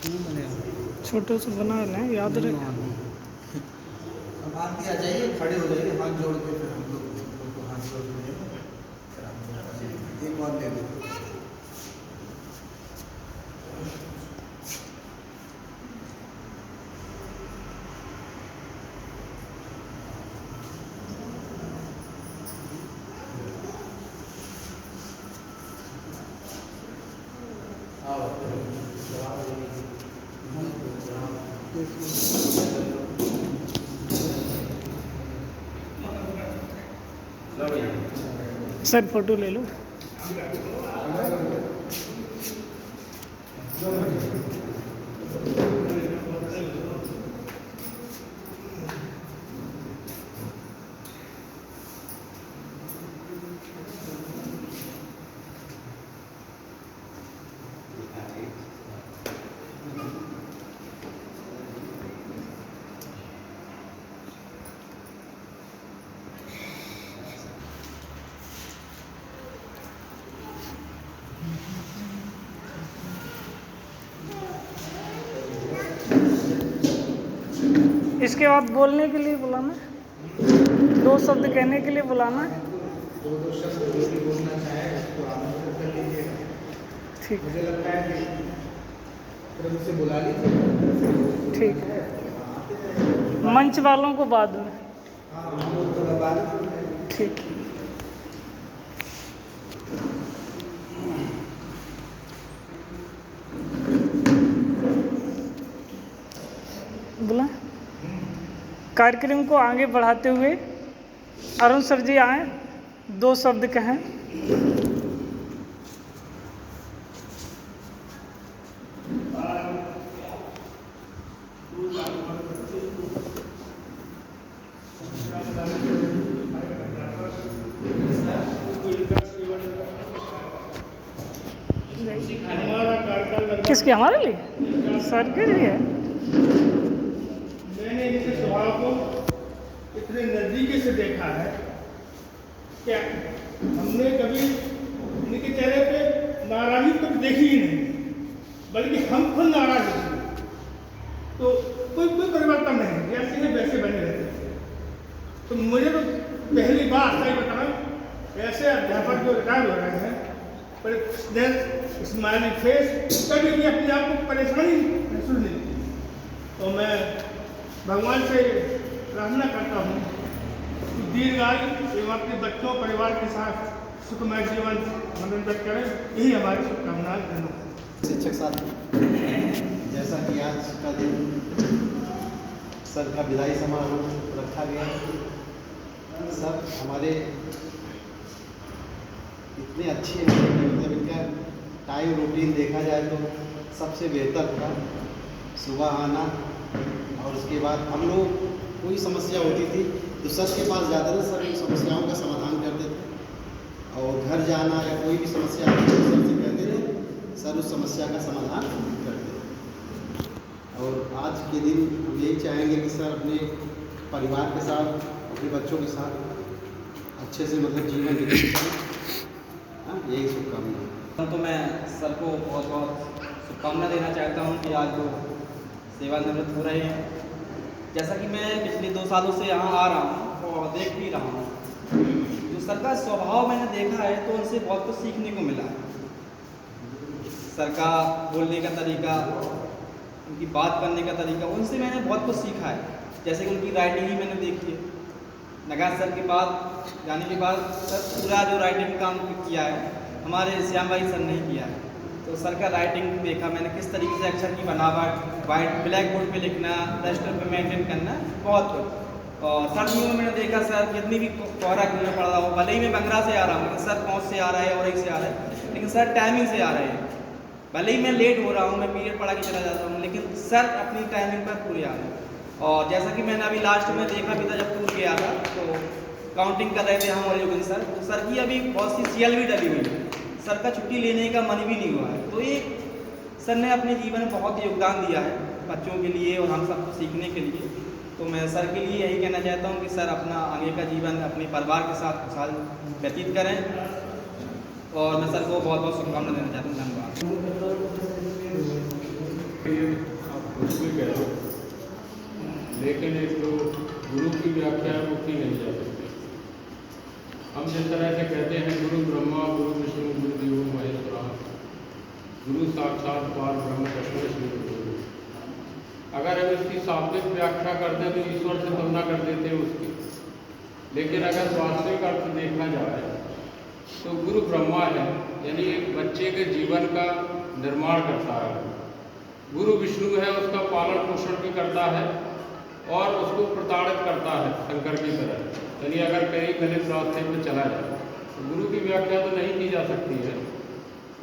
छोटे से बना लें, याद रहे। अब आप भी आ जाइए, खड़े हो जाइए, हाथ जोड़ के फिर हम लोग हाथ जोड़ के फिर आप एक और ले लो। सर फोटो ले लो। इसके बाद बोलने के लिए बुलाना, 2 शब्द कहने के लिए बुलाना। दो शब्द जो भी बोलना चाहे उसको आमंत्रित कर लीजिएगा। ठीक, मुझे लगता है कि फिर मुझसे बुला लीजिए। ठीक है। मंच वालों को बाद में। हाँ, हम लोग थोड़ा बाद। ठीक। बोला कार्यक्रम को आगे बढ़ाते हुए अरुण सर जी आए, 2 शब्द कहें। किसके, हमारे लिए? सर के लिए। मैंने इनके स्वभाव को इतने नज़दीकी से देखा है क्या हमने कभी इनके चेहरे पे नाराज़गी तो देखी ही नहीं, बल्कि हम खुद नाराज़ थे। तो कोई परिवर्तन नहीं, जैसे हैं वैसे बने रहते थे। तो मुझे तो पहली बार सही बताऊँ, ऐसे अध्यापक जो रिटायर हो रहे हैं पर स्माइलिंग फेस, कभी भी अपने आप को परेशानी महसूस नहीं की। तो मैं भगवान से प्रार्थना करता हूँ कि दीर्घायु एवं अपने बच्चों परिवार के साथ सुखमय जीवन मनोरंजन करें, यही हमारी शुभकामनाएं। धन्यवाद। शिक्षक साथी, जैसा कि आज का दिन सर का विदाई समारोह रखा गया, सर हमारे इतने अच्छे हैं कि मतलब इनका टाइम रूटीन देखा जाए तो सबसे बेहतर था। सुबह आना और उसके बाद हम लोग कोई समस्या होती थी तो सर के पास जाते थे, सर उन समस्याओं का समाधान करते थे। और घर जाना या कोई भी समस्या आती थी सर से कहते थे, सर उस समस्या का समाधान करते थे। और आज के दिन हम यही चाहेंगे कि सर अपने परिवार के साथ, अपने बच्चों के साथ अच्छे से मतलब जीवन व्यतीत करें। यही शुभकामना। तो मैं सर को बहुत बहुत शुभकामना देना चाहता हूँ कि आज वो सेवानिवृत्त हो रहे हैं। जैसा कि मैं पिछले 2 सालों से यहाँ आ रहा हूँ और देख भी रहा हूँ, जो सर का स्वभाव मैंने देखा है तो उनसे बहुत कुछ सीखने को मिला। सर का बोलने का तरीका, उनकी बात करने का तरीका, उनसे मैंने बहुत कुछ सीखा है। जैसे कि उनकी राइटिंग ही मैंने देखी है। नगाज सर के बाद जाने के बाद सर पूरा जो राइटिंग काम किया है हमारे श्याम भाई सर ने किया है। तो सर का राइटिंग देखा मैंने, किस तरीके से अक्षर की बनावट, वाइट ब्लैक बोर्ड पे लिखना, रजिस्टर पे मेंटेन करना, बहुत कुछ। और सर्दियों में मैंने देखा सर कितनी भी कोहरा क्यों न पड़ रहा हो, भले ही मैं बंगरा से आ रहा हूँ लेकिन सर पहुँच से आ रहा है और एक से आ रहा है, लेकिन सर टाइमिंग से आ रहे हैं। भले ही मैं लेट हो रहा हूँ, मैं पीरियड पढ़ा के चला जाता हूँ, लेकिन सर अपनी टाइमिंग पर पूरे आ रहे हैं। और जैसा कि मैंने अभी लास्ट में देखा भी था जब टूर गया था, तो काउंटिंग कर रहे थे हम और योगेंद्र सर, तो सर की अभी बहुत सी सीएल भी डली हुई है, सर का छुट्टी लेने का मन भी नहीं हुआ है। तो ये सर ने अपने जीवन में बहुत योगदान दिया है बच्चों के लिए और हम सबको सीखने के लिए। तो मैं सर के लिए यही कहना चाहता हूँ कि सर अपना आगे का जीवन अपने परिवार के साथ खुशहाल व्यतीत करें और मैं सर को बहुत बहुत शुभकामना देना चाहता हूँ। धन्यवाद। कह दो, लेकिन एक जो गुरु की व्याख्या है वो की नहीं जा सकती। हम जिस तरह से कहते हैं गुरु ब्रह्मा गुरु विष्णु गुरु देवो महेश्वरा, गुरु साक्षात पार ब्रह्म तस्मै श्री गुरु। अगर हम इसकी शाब्दिक व्याख्या करते हैं तो ईश्वर से तुलना कर देते हैं उसकी, लेकिन अगर वास्तविक अर्थ देखा जाए तो गुरु ब्रह्मा है, यानी एक बच्चे के जीवन का निर्माण करता है। गुरु विष्णु है, उसका पालन पोषण भी करता है और उसको प्रताड़ित करता है शंकर की तरह, यानी अगर कहीं गलत रास्ते पर चला जाए तो गुरु की व्याख्या तो नहीं की जा सकती है।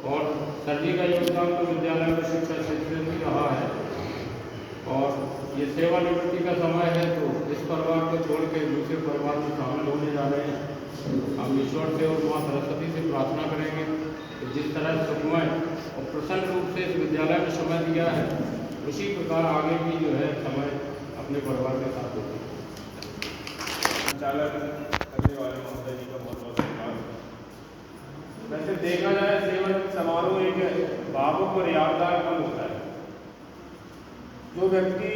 और सर जी का योगदान तो विद्यालय में शिक्षा क्षेत्र में भी रहा है, और ये सेवानिवृत्ति का समय है तो इस परिवार को छोड़ के दूसरे परिवार में शामिल होने जा रहे हैं। हम ईश्वर से और माँ सरस्वती से प्रार्थना करेंगे कि जिस तरह सुखमय और प्रसन्न रूप से इस विद्यालय में समय दिया है, उसी प्रकार आगे भी जो है समय अपने परिवार के साथ होगी। संचालक करने वाले महोदय जी का बहुत बहुत धन्यवाद। वैसे देखा जाए सेवानिवृत्ति समारोह एक भावुक और यादगार पल होता है। जो व्यक्ति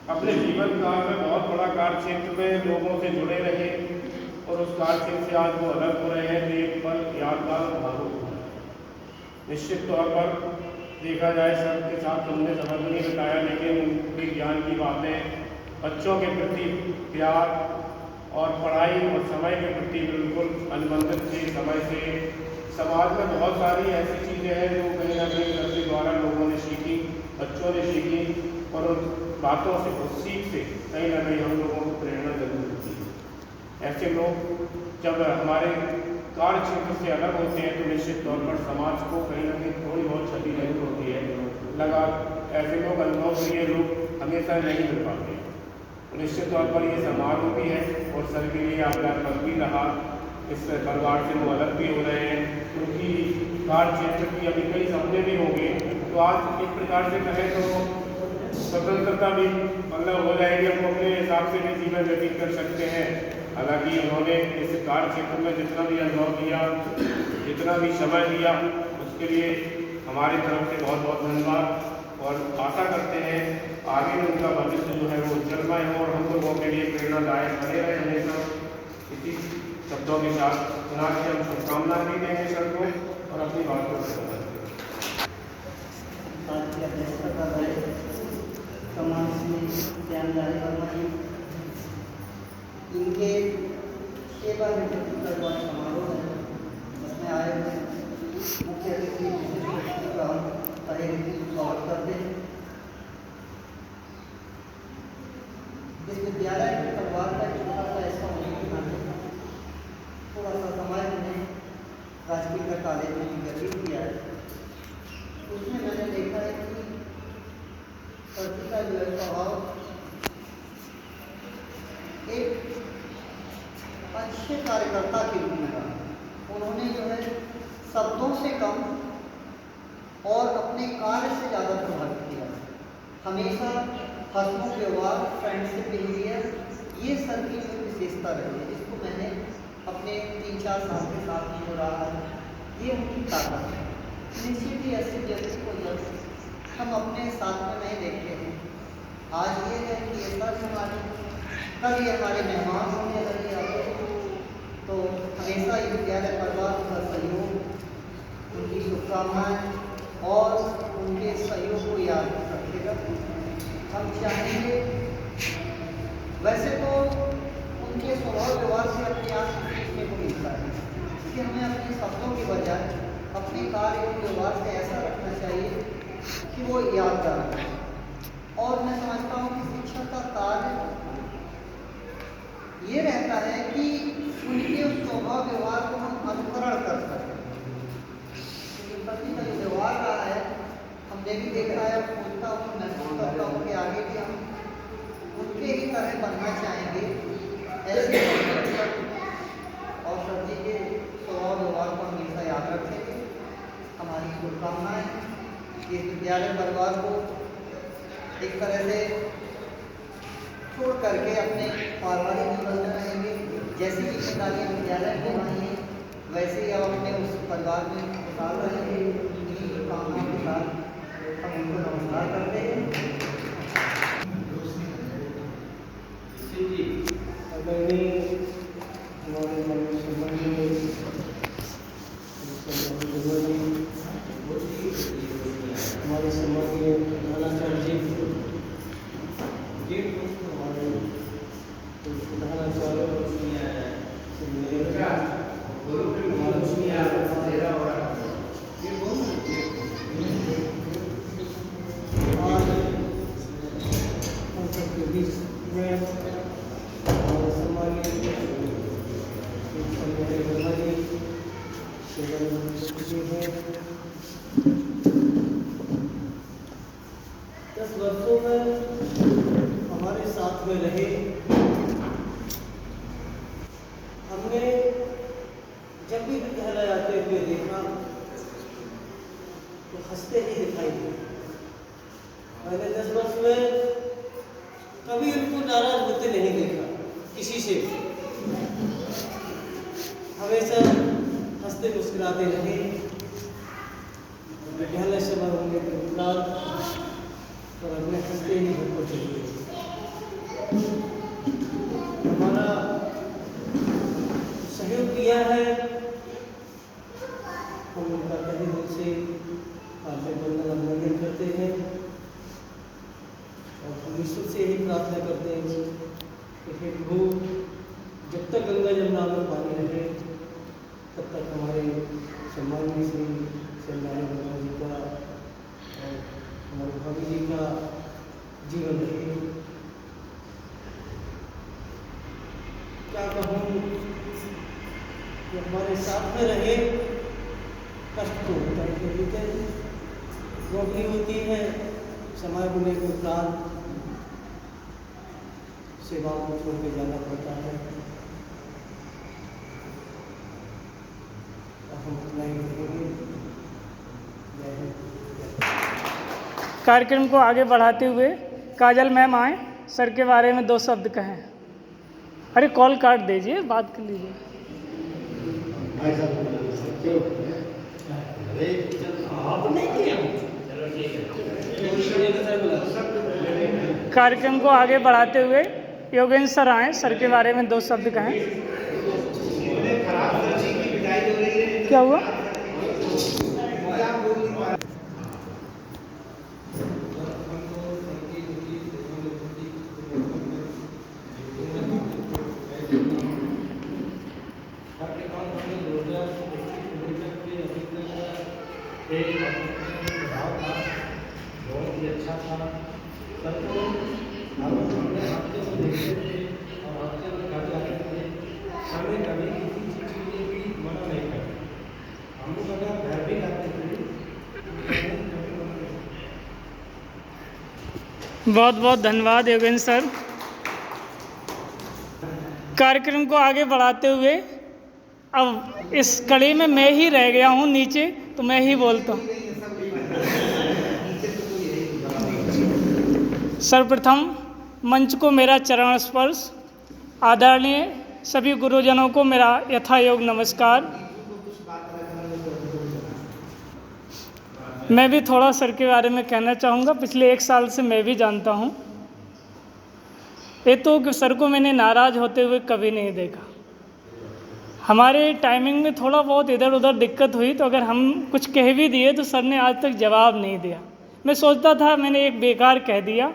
अपने जीवन काल में बहुत बड़ा कार्य क्षेत्र में लोगों से जुड़े रहे और उस कार्य क्षेत्र से आज वो अलग हो रहे हैं, तो एक पल यादगार और भावुक होता है। निश्चित तौर पर देखा जाए सबके साथ हमने समझ नहीं बताया, लेकिन उनके ज्ञान की बातें, बच्चों के प्रति प्यार और पढ़ाई और समय के प्रति बिल्कुल अनुबंधित थे। समय से समाज में बहुत सारी ऐसी चीज़ें हैं जो कहीं ना कहीं सबके द्वारा लोगों ने सीखी, बच्चों ने सीखी, और उन बातों से उस सीख से कहीं ना कहीं हम लोगों को प्रेरणा जरूर मिलती है। ऐसे लोग जब हमारे कार्य क्षेत्र से अलग होते हैं तो निश्चित तौर पर समाज को कहीं ना कहीं थोड़ी बहुत क्षति जरूर होती है। लगा ऐसे लोग अनुभव करिए लोग हमेशा नहीं मिल पाते। निश्चित तौर पर ये समारोह भी है और सर के लिए यादगार पल भी रहा। इस परिवार से वो अलग भी हो रहे हैं, क्योंकि कार्य क्षेत्र की अभी कई सपने भी होंगे, तो आज एक प्रकार से कहें तो स्वतंत्रता भी मतलब हो जाएगी, हम अपने हिसाब से भी जीवन व्यतीत कर सकते हैं। हालांकि उन्होंने इस कार्य क्षेत्र में जितना भी अनुभव किया, जितना भी समय दिया, उसके लिए हमारी तरफ से बहुत बहुत धन्यवाद। और आशा करते हैं आगे उनका भविष्य जो है वो उज्जवलमय हो और हम लोगों के लिए प्रेरणादायक बने रहे हमेशा। इसी शब्दों के साथ सुना के हम शुभकामनाएं भी देंगे सर को और अपनी बात को इनके सेवा निवृत्ति समारोह है, जिसमें आए हुए मुख्य अतिथि का हम पहले स्वागत करते हैं। इस विद्यालय के परिवार का छोटा सा ऐसा होने के नाते थोड़ा सा समाज ने राजकीय कॉलेज में गठित किया है। उसमें मैंने देखा है कि सरजी का जो है स्वभाव एक अच्छे कार्यकर्ता के रूप में रहा। उन्होंने जो है शब्दों से कम और अपने कार्य से ज़्यादा प्रभावित किया। हमेशा हंसमुख व्यवहार, फ्रेंडशिप बिहेवियर, ये सर की जो विशेषता रही है, जिसको मैंने अपने 3-4 साल के साथ में हो रहा है, ये उनकी ताकत है। निश्चित ही ऐसे व्यक्ति को जब हम अपने साथ में नहीं देखते हैं, आज ये है कि ये सर हमारे कल ये हमारे मेहमान होने लगे आते, तो हमेशा ये विद्यालय परिवार का सहयोग, उनकी शुभकामनाएं और उनके सहयोग को याद रखेगा। हम चाहेंगे, वैसे तो उनके स्वभाव व्यवहार से अपने आप सीखने को मिलता है कि हमें अपने शब्दों की बजाय अपने कार्य और व्यवहार से ऐसा रखना चाहिए कि वो यादगार हो। और मैं समझता हूँ कि शिक्षक का कार्य ये रहता है कि उनके उस स्वभाव व्यवहार को हम अनुकरण कर सकें। प्रति का जो व्यवहार रहा है हमने भी देखा है, सोचता हूँ, महसूस करता हूँ कि आगे भी हम उनके ही तरह बनना चाहेंगे। ऐसे और सर जी के स्वभाव व्यवहार को हमेशा याद रखेंगे। हमारी शुभकामनाएं इस विद्यालय परिवार को एक तरह से छोड़ करके अपने पारिवारिक जीवन में रहेंगे। जैसी जिम्मेदारियाँ विद्यालय में निभाई हैं, वैसे ही अब अपने उस परिवार में खुशहाल रहेंगे। इन्हीं शुभकामनाओं के साथ हम उनको नमस्कार करते हैं। तो हंसते ही दिखाई दिए। मैंने 10 वर्ष में कभी उनको नाराज होते नहीं देखा किसी से, हमेशा हंसते मुस्कुराते रहे। विद्यालय समय होने के उपरांत और अपने हंसते ही घर को चले गए। हमारा सहयोग किया है, हम उनका तहे दिल से अभिनंदन करते हैं और हम ईश्वर से यही प्रार्थना करते हैं कि हे प्रभु, जब तक गंगा जमुना में पानी रहे तब तक हमारे सम्माननीय श्री चंद्रानी वर्मा जी का और हमारे भाभी जी का जीवन रहे। क्या कहूँ कि हमारे साथ में रहे, कष्ट तो होता ही होते हैं, नौकरी होती है, समय होने के उपरांत सेवा को छोड़ के जाना पड़ता है। हम उतना ही करेंगे। जय हिंद। कार्यक्रम को आगे बढ़ाते हुए काजल मैम आए, सर के बारे में 2 शब्द कहें। अरे कॉल काट दीजिए, बात कर लीजिए। कार्यक्रम को आगे बढ़ाते हुए योगेंद्र सर आए, सर के बारे में 2 शब्द कहें। क्या हुआ? बहुत ही अच्छा था। सर को हमने हफ्ते में देखते थे और हफ्ते में घर जाते थे, हमें कभी किसी चीज़ के लिए भी मना नहीं करते। हम लोग अगर घर भी जाते थे बहुत बहुत धन्यवाद योगेंद्र सर। कार्यक्रम को आगे बढ़ाते हुए अब इस कड़ी में मैं ही रह गया हूँ नीचे, तो मैं ही बोलता हूँ। सर्वप्रथम मंच को मेरा चरण स्पर्श, आदरणीय सभी गुरुजनों को मेरा यथायोग नमस्कार। मैं भी थोड़ा सर के बारे में कहना चाहूँगा। पिछले 1 साल से मैं भी जानता हूँ। ये तो कि सर को मैंने नाराज़ होते हुए कभी नहीं देखा। हमारे टाइमिंग में थोड़ा बहुत इधर उधर दिक्कत हुई, तो अगर हम कुछ कह भी दिए तो सर ने आज तक जवाब नहीं दिया। मैं सोचता था मैंने एक बेकार कह दिया,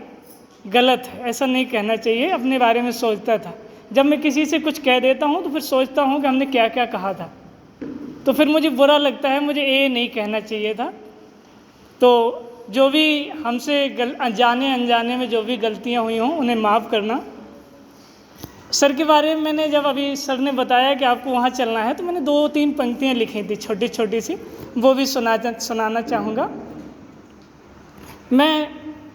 गलत है, ऐसा नहीं कहना चाहिए, अपने बारे में सोचता था। जब मैं किसी से कुछ कह देता हूँ तो फिर सोचता हूँ कि हमने क्या क्या कहा था, तो फिर मुझे बुरा लगता है, मुझे ये नहीं कहना चाहिए था। तो जो भी हमसे जाने अनजाने में जो भी गलतियाँ हुई हों उन्हें माफ़ करना। सर के बारे में मैंने जब अभी सर ने बताया कि आपको वहाँ चलना है, तो मैंने 2-3 पंक्तियाँ लिखी थी छोटी छोटी सी, वो भी सुनाना चाहूँगा। मैं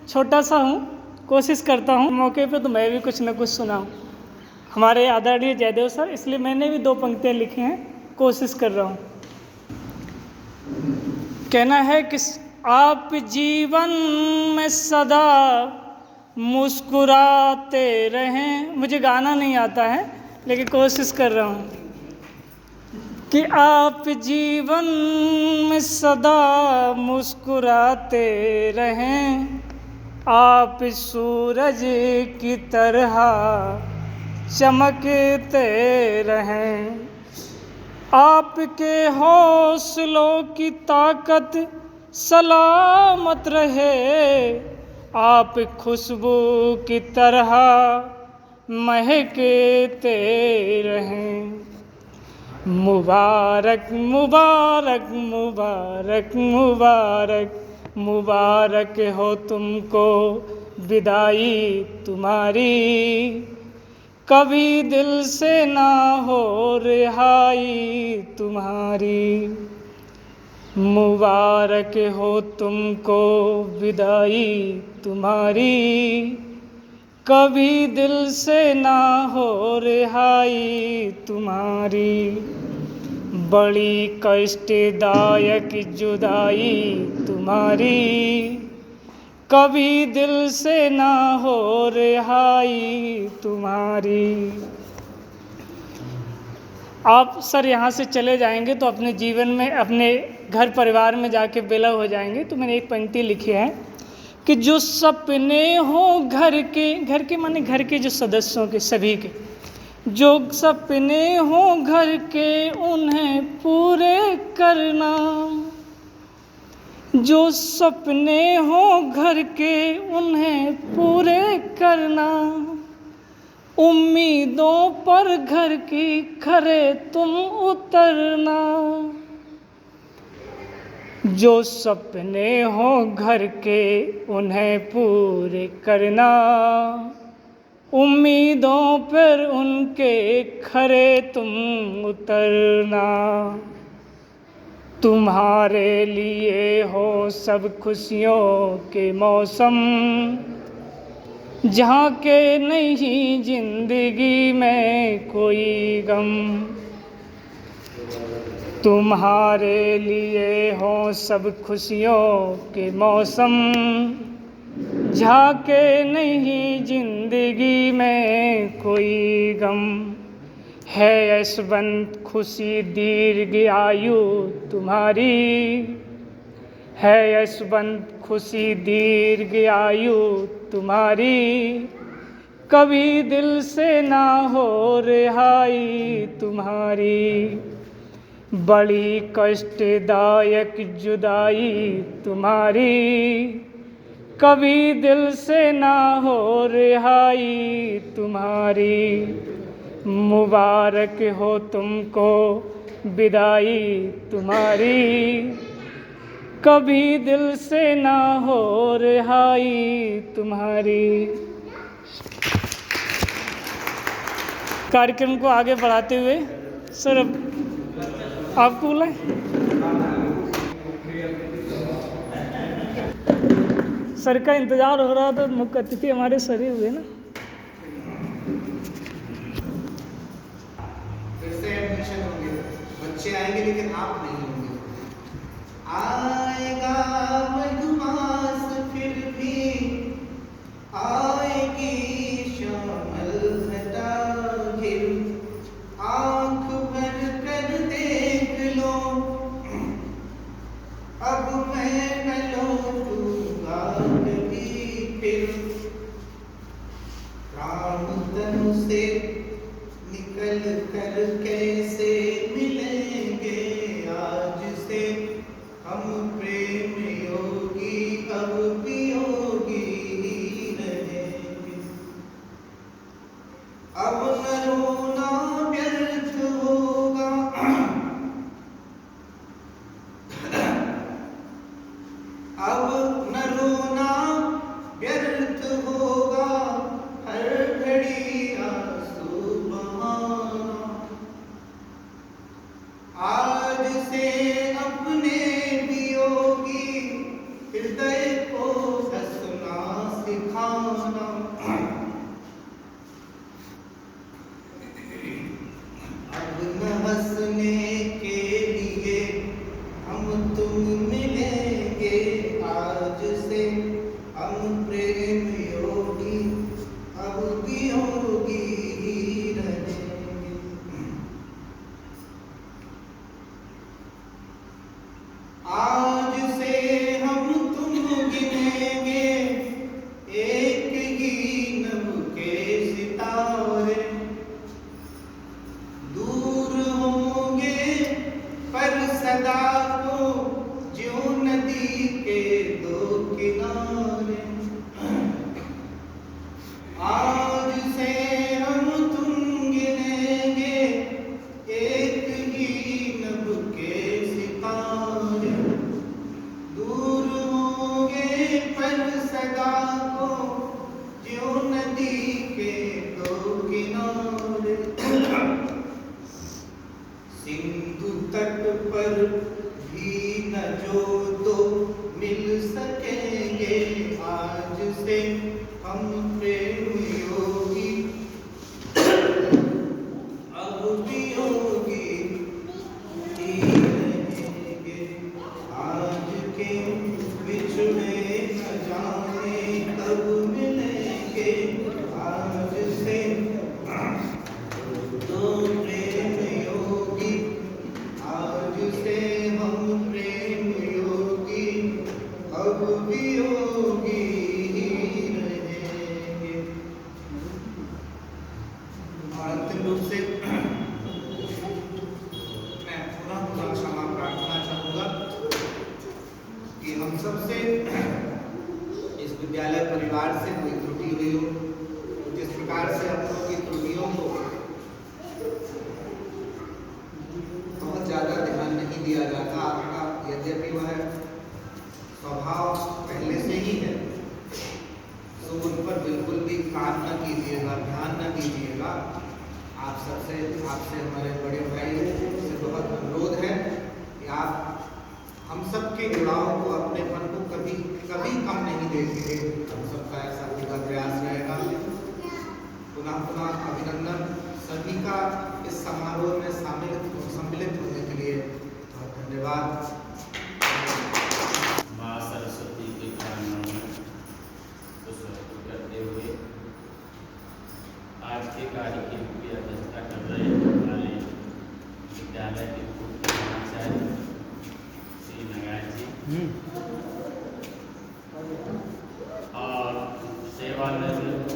छोटा सा हूँ, कोशिश करता हूँ मौके पे तो मैं भी कुछ न कुछ सुनाऊँ। हमारे आदरणीय जयदेव सर, इसलिए मैंने भी 2 पंक्तियाँ लिखी हैं, कोशिश कर रहा हूँ। कहना है कि आप जीवन में सदा मुस्कुराते रहें। मुझे गाना नहीं आता है लेकिन कोशिश कर रहा हूँ कि आप जीवन में सदा मुस्कुराते रहें, आप सूरज की तरह चमकते रहें, आपके हौसलों की ताकत सलामत रहे, आप खुशबू की तरह महकते रहें। मुबारक मुबारक मुबारक मुबारक मुबारक हो तुमको विदाई तुम्हारी, कभी दिल से ना हो रिहाई तुम्हारी। मुबारक हो तुमको विदाई तुम्हारी, कभी दिल से ना हो रिहाई तुम्हारी। बड़ी कष्टदायक जुदाई तुम्हारी, कभी दिल से ना हो रिहाई तुम्हारी। आप सर यहाँ से चले जाएंगे तो अपने जीवन में, अपने घर परिवार में जाके विलय हो जाएंगे। तो मैंने एक पंक्ति लिखी है कि जो सपने हो घर के माने घर के जो सदस्यों के, सभी के जो सपने हो घर के उन्हें पूरे करना, जो सपने हो घर के उन्हें पूरे करना, उम्मीदों पर घर की खरे तुम उतरना। जो सपने हो घर के उन्हें पूरे करना, उम्मीदों पर उनके खरे तुम उतरना। तुम्हारे लिए हो सब खुशियों के मौसम, जहाँ के नहीं जिंदगी में कोई गम। तुम्हारे लिए हो सब खुशियों के मौसम, झाके नहीं जिंदगी में कोई गम। है यशवंत खुशी दीर्घ आयु तुम्हारी, है यशवंत खुशी दीर्घ आयु तुम्हारी, कभी दिल से ना हो रिहाई तुम्हारी। बड़ी कष्टदायक जुदाई तुम्हारी, कभी दिल से ना हो रिहाई तुम्हारी। मुबारक हो तुमको विदाई तुम्हारी, कभी दिल से ना हो रिहाई तुम्हारी। कार्यक्रम को आगे बढ़ाते हुए सर आपको बुलाएं। सर का इंतज़ार हो रहा था, मुख्य अतिथि हमारे सर ही हुए ना। फिर से एडमिशन होंगे, बच्चे आएंगे लेकिन आप नहीं होंगे। आएगा मधुमास फिर भी आएगी श्यामल घटा घिर, आँख भर कर देख लो अब मैं न लौटूंगा कभी फिर। प्राण तनु से निकल कर कैसे मिलेंगे आज से हम प्रेम योगी, अब भी योगी ही रहेंगे। अब न रोना व्यर्थ होगा, अब न रोना व्यर्थ होगा, हर घड़ी आंसू बहाना। आज से अपने वियोगी हृदय को हंसना सिखाना। अब न हंसने के लिए हम तुम मिलेंगे आज से, हम प्रेम योगी अब भी योगी ही रहेंगे। आज से हम तुम गिनेंगे एक ही नभ के सितारे, दूर होंगे पर सदा को ज्यों नदी के दो किनारे। आज से हम तुम गिनेंगे एक ही नभ के सितारे, दूर होंगे पर सदा को ज्यों नदी के दो किनारे। सिंधु तट पर भी न जो दो मिल सकेंगे आज से, हम प्रेम योगी अब भी योगी ही बिछड़े न जाने कब मिलेंगे आज से दो प्रेम योगी, आज से हम प्रेम योगी, अब भी योगी ही रहेंगे। अंतिम रूप से मैं पुनः क्षमा प्रार्थना चाहूँगा कि हम सबसे इस विद्यालय परिवार से कोई त्रुटि हुई हो, जिस प्रकार से हम लोग की त्रुटियों को बहुत ज़्यादा ध्यान नहीं दिया जाता आपका, यद्यपि वह स्वभाव पहले से ही है, तो उन पर बिल्कुल भी काम न कीजिएगा, ध्यान न दीजिएगा। आपसे हमारे बड़े भाई से बहुत अनुरोध है कि आप हम सबके जुड़ाव को, अपनेपन को कभी कभी कम नहीं देंगे। हम सबका ऐसा पूरा प्रयास रहेगा। पुनः अभिनंदन सभी का इस समारोह में सम्मिलित होने के लिए बहुत धन्यवाद। माँ सरस्वती के कारणों में पुष्प करते हुए आज के कार्यक्रम की अध्यक्षता कर रहे वाले विद्यालय के पूर्व प्रधानाचार्य श्री नगार जी और सेवानिवृत्त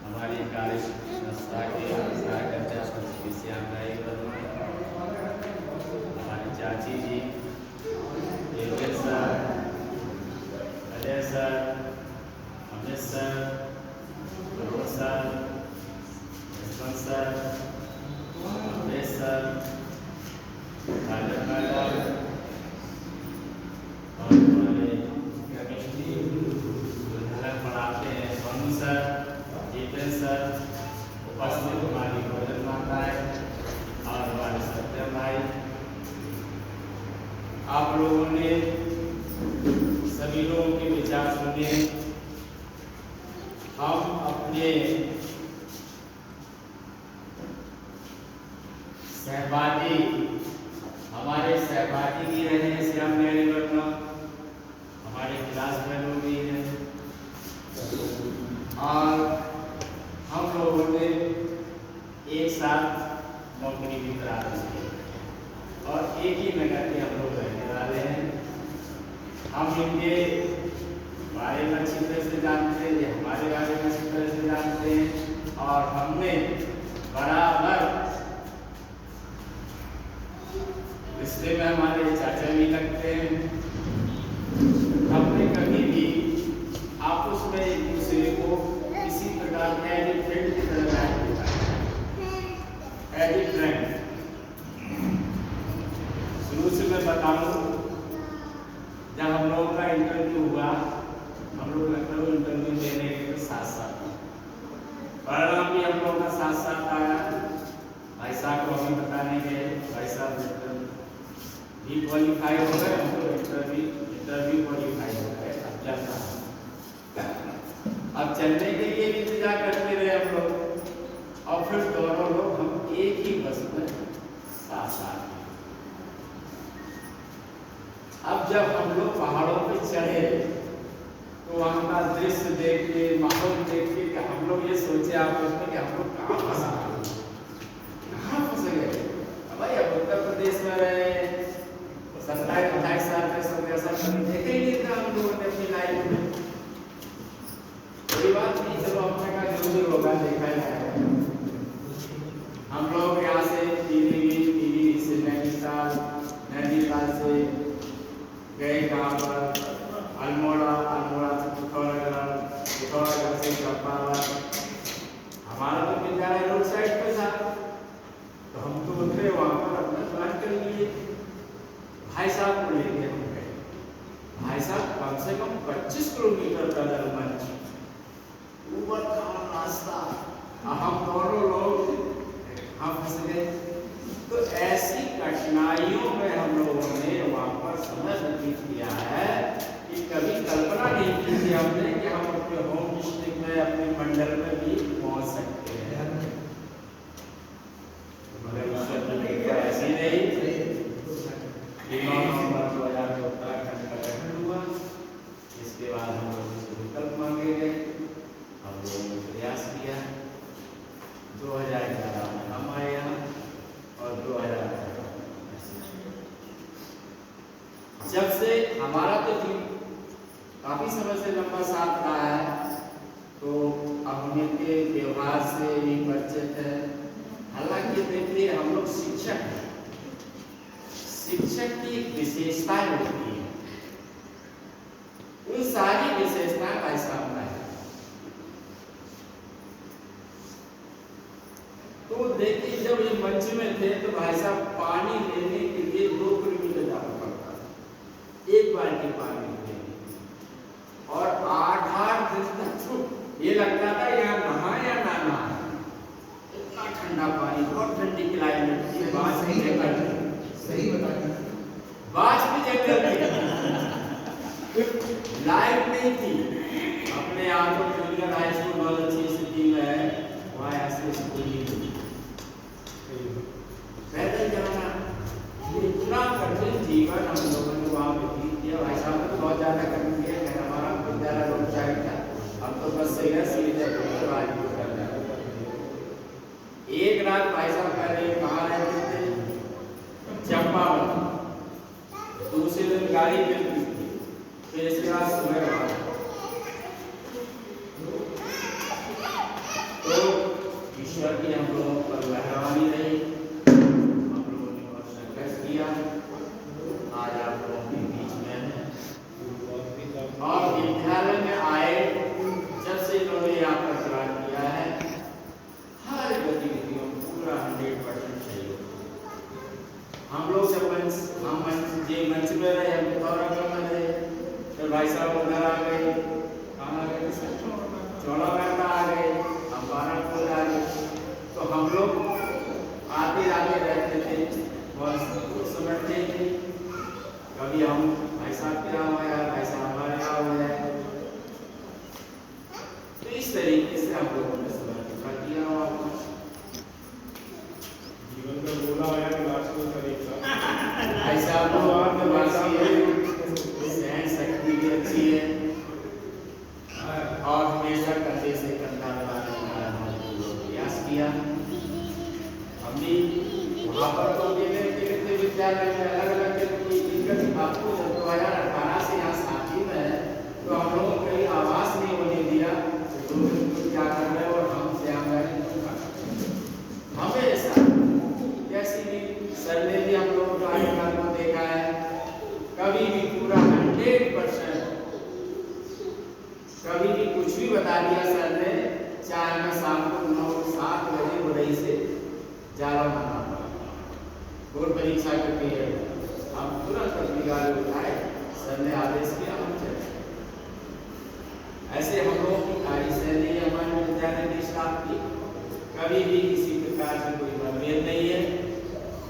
हमारी कार्य संस्था के कार्यकर्ता श्री श्याम राय वर्मा, हमारी चाची जी, Devesh sir, Ajay sir, Amit sir, Manoj sir, Yashwant sir, Amresh sir, madam और हमारे केमिस्ट्री जो पढ़ाते हैं सोनू सर, जितेंद्र सर, उपस्थित हमारी भोजन माताएं और हमारे सत्यम भाई, आप लोगों ने सभी लोगों के विचार सुने। हम अपने सहपाठी, हमारे सहपाठी भी रहे हैं श्याम नारायण वर्मा, हमारे क्लास फेलो भी हैं और हम लोगों ने एक साथ नौकरी भी प्रारंभ की और एक ही नगर के हम लोग रहने वाले हैं। हम इनके बारे में अच्छी तरह से जानते हैं, ये हमारे बारे में अच्छी तरह से जानते हैं और हमने बराबर रिश्ते में हमारे चाचा भी लगते हैं। हमने कभी भी आपस में एक दूसरे को किसी प्रकार का एज फ्रेंड की तरह नहीं देखा। एज फ्रेंड शुरू से मैं बताऊं, जब हम लोगों का इंटरव्यू हुआ, हम लोग लखनऊ इंटरव्यू देने के साथ साथ परिणाम भी हम लोगों का साथ साथ आया। भाई साहब को हमें बताने गए, भाई साहब भी क्वालिफाई हो गए, हम लोग इंटरव्यू क्वालिफाई हो गए। अब चलना, अब चलने के लिए इंतजार करते रहे हम लोग और फिर दोनों लोग हम एक ही बस में साथ साथ। अब जब हम लोग पहाड़ों पे चढ़े तो वहाँ का दृश्य देख के, माहौल देख के कि हम लोग ये सोचे आपस में कि हम लोग कहाँ फंस गए। भाई अब उत्तर प्रदेश में रहे 27-28 साल के समय ऐसा कभी देखे ही नहीं था हम लोगों ने अपनी लाइफ में। कोई बात नहीं, चलो अपने का जो भी होगा देखा जाएगा। हम लोग यहाँ से टीवी से नैनीताल से गए कहाँ पर, अल्मोड़ा से पिथौरागढ़ से चंपावत। हमारा तो विद्यालय रोड साइड पे था, तो हम तो उतरे वहाँ पर अपना प्लान कर लिए। भाई साहब को लेके हम गए। भाई साहब कम से कम 25 किलोमीटर पैदल मंच, ऊपर खाना नाश्ता, हम दोनों लोग हम फंस गए। तो ऐसी कठिनाइयों में हम लोगों ने वहाँ पर समय व्यतीत किया है कि कभी कल्पना नहीं की थी हमने कि हम अपने होम डिस्ट्रिक्ट में, अपने मंडल में भी पहुँच सकते हैं। ऐसी नहीं जब से हमारा तो काफ़ी समय से लंबा साथ रहा है, तो अब उनके व्यवहार से भी परिचित है। हालांकि देखिए, हम लोग शिक्षक हैं, शिक्षक की एक विशेषताएं होती है, उन सारी विशेषताएं भाई साहब में है। तो देखिए, जब ये मंच में थे तो भाई साहब पानी लेने के लिए 2 किलोमीटर जाना पड़ता था, एक बाल्टी पानी लेने, और 8-8 दिन तक तो ये लगता था यहाँ नहा या ना नहा, इतना ठंडा पानी, बहुत ठंडी क्लाइमेट थी। बात सही बताइए, सही बताइए। बात भी जंगल थी, लाइट नहीं थी। अपने आप को जूनियर हाई स्कूल बहुत अच्छी स्थिति में है, वहाँ ऐसे स्कूल नहीं थी। पैदल जाना, इतना कठिन जीवन हम लोगों ने वहाँ व्यतीत किया। भाई साहब ने बहुत ज़्यादा कठिन किया है। हमारा विद्यालय रोड साइड था, हम तो बस से गए सीधे एक रात भाई साहब पहले कहाँ रहते थे, चंपावत, दूसरे दिन गाड़ी मिलती थी, फिर इसके बाद सुबह तो ईश्वर की हम लोगों पर मेहरबानी रही, हम लोगों ने बहुत संघर्ष किया, आज आप लोगों के बीच में है। और विद्यालय में आए जब से इन्होंने यहाँ पर ज्वाइन किया है, हर गतिविधियों पूरा 100% सहयोग। हम लोग जब हम मंच में रहे, हम दौरा में रहे, फिर भाई साहब उधर आ गए, कहाँ आ गए, चौड़ा महता आ गए, हम 12 आ गए। तो हम लोग आते आते रहते थे, बहुत समझते थे। कभी हम भाई साहब के यहाँ आया, भाई साहब हमारे यहाँ हुआ है, तो इस तरीके से हम लोगों ने समय दिया। जीवन का बोला आया क्लास को तरीका भाई साहब सहन शक्ति भी अच्छी है, और हमेशा कंधे से कंधा मिलाने का प्रयास किया। हम भी वहाँ पर तो विद्यालय में अलग अलग दिक्कत आपको जब 2018 से यहाँ साथी में है, तो हम लोगों को कहीं आवास नहीं होने दिया, तो क्या कर रहे हो, और हम से हमेशा कैसी भी सर ने भी हम लोगों का कार्यक्रम को देखा है, कभी भी पूरा 100%, कभी भी कुछ भी बता दिया सर ने, चाहे मैं शाम को 9-7 बजे बुरई से जाला बना बोर्ड परीक्षा करके है, हम तुरंत अपनी गाड़ी उठाए, सर ने आदेश किया, हम चले। ऐसे हम लोगों की कार्यशैली हमारे विद्यालय के स्टाफ की कभी भी किसी प्रकार से कोई मतभेद नहीं है,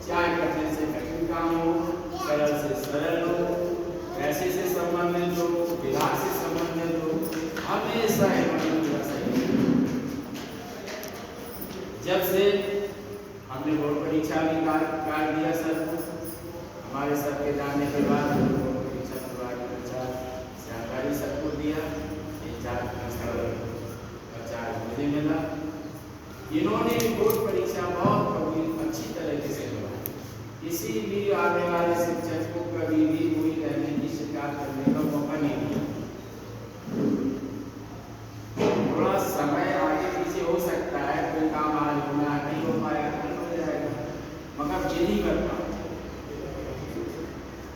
चाहे कठिन से कठिन काम हो, सरल से सरल हो, पैसे से संबंधित हो, विभाग से संबंधित हो, हमेशा जब से हमने बोर्ड परीक्षा भी काट दिया सर को, हमारे सर के जाने के बाद बोर्ड परीक्षा पूरा जानकारी सबको दिया, 4 मुझे मिला। इन्होंने बोर्ड परीक्षा बहुत अच्छी तरीके से करवाई, किसी भी आने वाले शिक्षक को कभी भी कोई कहने की शिकायत करने का मौका नहीं दिया। थोड़ा समय आगे पीछे हो सकता है, कोई काम आज होना नहीं हो पाएगा, नहीं हो जाएगा, मगर यही करता।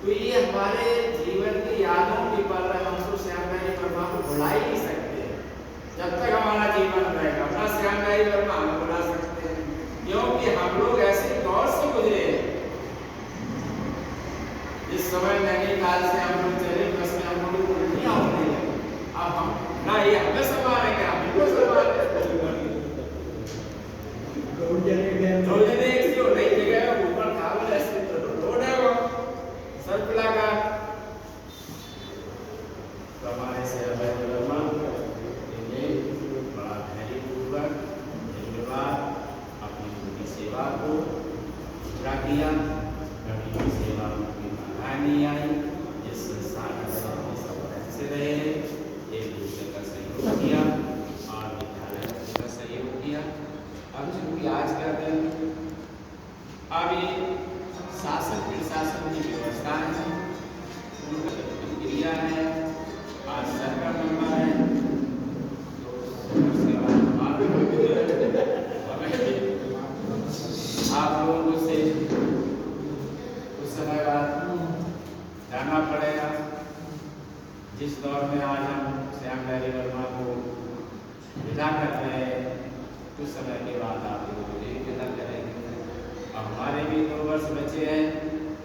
तो ये हमारे जीवन की यादों के पल हम तो श्यामदाई वर्मा को भुला ही नहीं सकते। जब तक हमारा जीवन रहेगा अपना श्यामदाई वर्मा हम भुला सकते हैं, क्योंकि हम लोग ऐसे दौर से गुजरे हैं। इस समय नैनीताल से हम लोग चले, बस में हम लोग को नहीं होने लगे, अब हम ना ये हमें संभालेंगे, हम इनको संभालेंगे। नई जगह ऊपर था ऐसे रोड है, वो सर्कला का, तो हमारे से वर्मा ने बड़ा धैर्यपूर्वक धन्यवाद अपनी पूरी सेवा को पूरा किया। कभी भी सेवा की बाधा नहीं आई, जिस संस्थान से रहे, एक दूसरे का सहयोग किया और जिस दौर में आज हम श्याम बिहारी वर्मा को विदा कर रहे हैं, कुछ समय के बाद आप लोग मुझे विदा करेंगे। अब हमारे भी 2 वर्ष बचे हैं।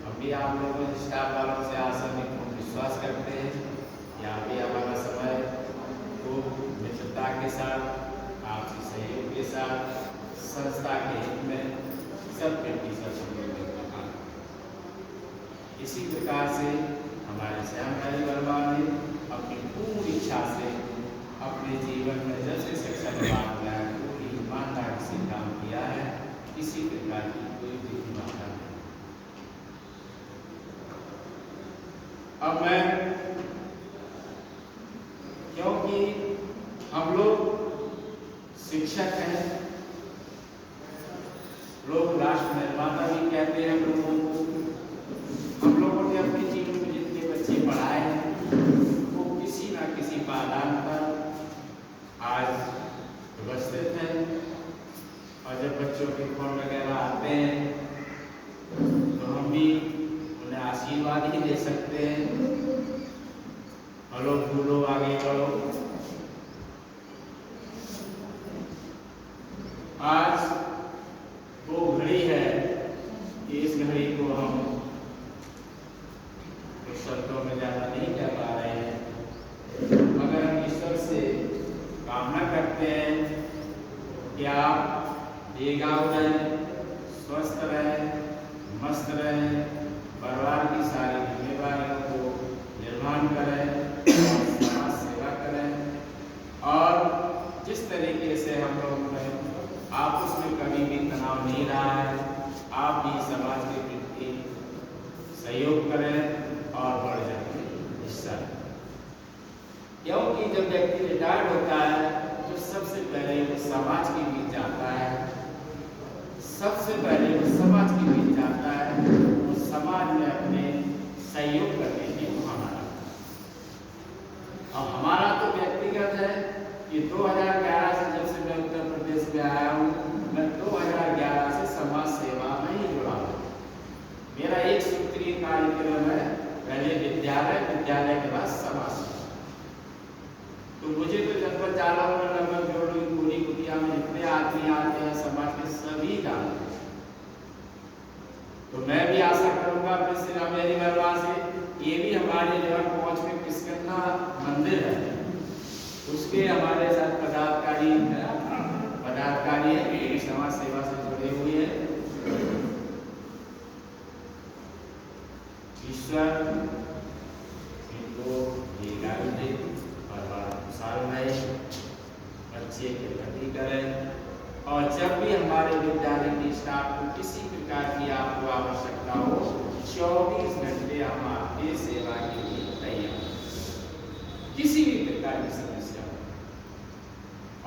हम भी आप लोगों स्टाफ वालों से आशा में विश्वास करते हैं कि आप भी हमारा समय को मित्रता के साथ, आपसी सहयोग के साथ, संस्था के हित में सबके पीछे काम। इसी प्रकार से हमारे श्याम बिहारी वर्मा ने अपनी पूरी इच्छा से अपने जीवन में जब से शिक्षा विभाग में आया पूरी ईमानदारी से काम किया है। किसी प्रकार की कोई भी बाधा नहीं। अब मैं, क्योंकि हम लोग शिक्षक हैं, लोग राष्ट्र निर्माता भी कहते हैं लोगों को। हम लोगों ने अपने जीवन में जितने बच्चे पढ़ाए हैं वो किसी न किसी पायदान पर आज उपस्थित हैं। और जब बच्चों के फोन वगैरह आते हैं तो हम भी उन्हें आशीर्वाद ही दे सकते हैं, हलो फूलो आगे बढ़ो। आज वो घड़ी है कि इस घड़ी को हम कुछ शब्दों में ज़्यादा नहीं कह पा रहे हैं, मगर हम ईश्वर से कामना करते हैं कि आप दीर्घायु रहें, स्वस्थ रहें, मस्त रहें, परिवार की सारी जिम्मेदारियों को निर्वहन करें और समाज सेवा करें। और जिस तरीके से हम लोगों में आपस में कभी भी तनाव नहीं रहा है, आप भी समाज के प्रति सहयोग करें और बढ़ जाए हिस्सा। क्योंकि जब व्यक्ति रिटायर्ड होता है तो सबसे पहले वो समाज के बीच जाता है, सबसे पहले वो समाज के बीच जाता है, वो समाज में अपने सहयोग करने की भावना। और हमारा तो व्यक्तिगत है कि 2011 से जब से मैं उत्तर प्रदेश में आया हूँ, मैं 2011 से समाज सेवा में ही जुड़ा हूँ। मेरा एक सूत्रीय कार्यक्रम है, पहले विद्यालय, विद्यालय के बाद समाज सेवा। तो मुझे तो जनपद जालौर में लगभग जोड़ी पूरी कुटिया में जितने आदमी आते हैं समाज के सभी जानते हैं। तो मैं भी आशा करूंगा अपने श्याम बिहारी वर्मा से, ये भी हमारे जो पहुंच में किसकन्ना मंदिर है, उसके हमारे साथ पदाधिकारी है, ये भी समाज सेवा से जुड़े हुए हैं। ईश्वर इनको दीर्घायु दे, साल में बच्चे की प्रगति करें। और जब भी हमारे विद्यालय के स्टाफ को किसी प्रकार की आपको आवश्यकता हो, 24 घंटे हम आपकी सेवा के लिए तैयार, किसी भी प्रकार की समस्या हो।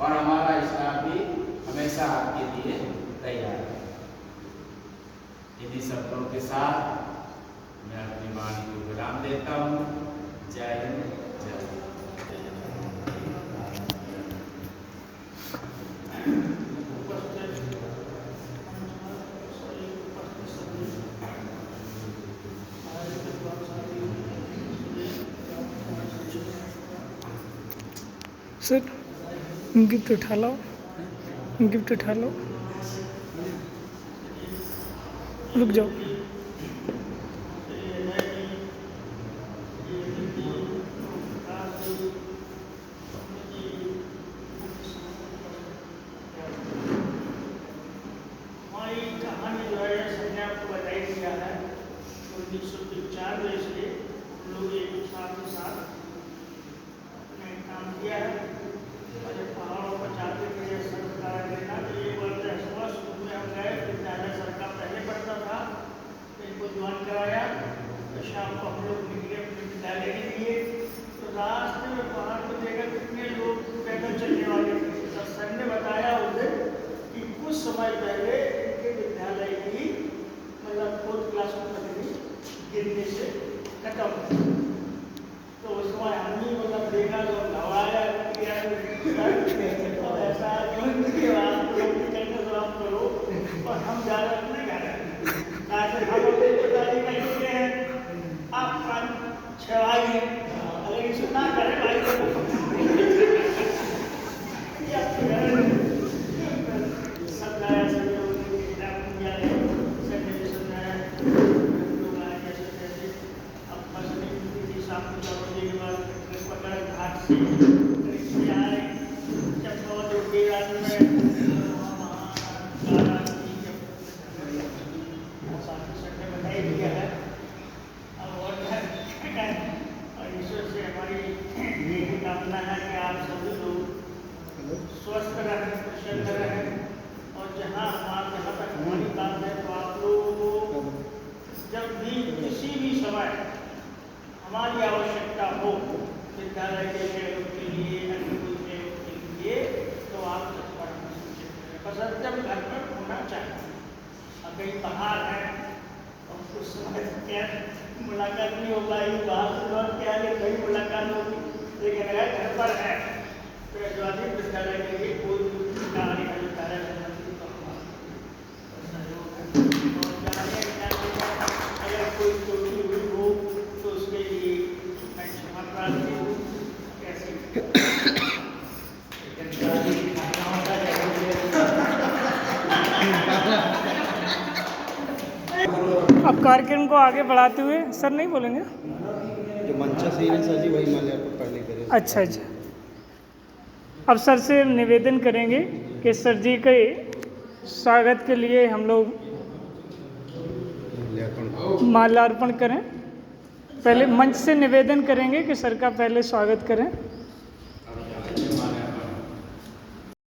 और हमारा स्टाफ भी हमेशा आपके लिए तैयार है। इन्हीं शब्दों के साथ मैं अपनी वाणी को विराम देता हूँ। जय हिंद, जय हिंद। सर गिफ्ट उठा लो, गिफ्ट उठा लो, रुक जाओ। अगर इसे ना स्वस्थ रहें, प्रसन्न रहें, और जहाँ तक हमारी बात है तो आप लोगों को जब भी किसी भी समय हमारी आवश्यकता हो विद्यालय के सहयोग के लिए, अन्य कोई सहयोग के लिए, तो आप तत्पर होना सूचित करें। बस जब घर पर होना चाहिए। अब कहीं बाहर है और उस समय क्या मुलाकात नहीं हो पाई, बाहर से लौट के आगे कहीं मुलाकात होगी, लेकिन अगर घर पर है तो यशवादी विद्यालय के लिए कोई कार्य है जो कार्य संबंधी तो सहयोग है। और चाहे अगर कोई त्रुटि हुई हो तो उसके लिए मैं क्षमा प्रार्थी हूँ। अब कार्यक्रम को आगे बढ़ाते हुए सर नहीं बोलेंगे? जो मंचा सीन है सर जी वही माल्यार्पण पहले करें। अच्छा अच्छा। अब सर से निवेदन करेंगे कि सर जी के स्वागत के लिए हम लोग माल्यार्पण करें। पहले मंच से निवेदन करेंगे कि सर का पहले स्वागत करें।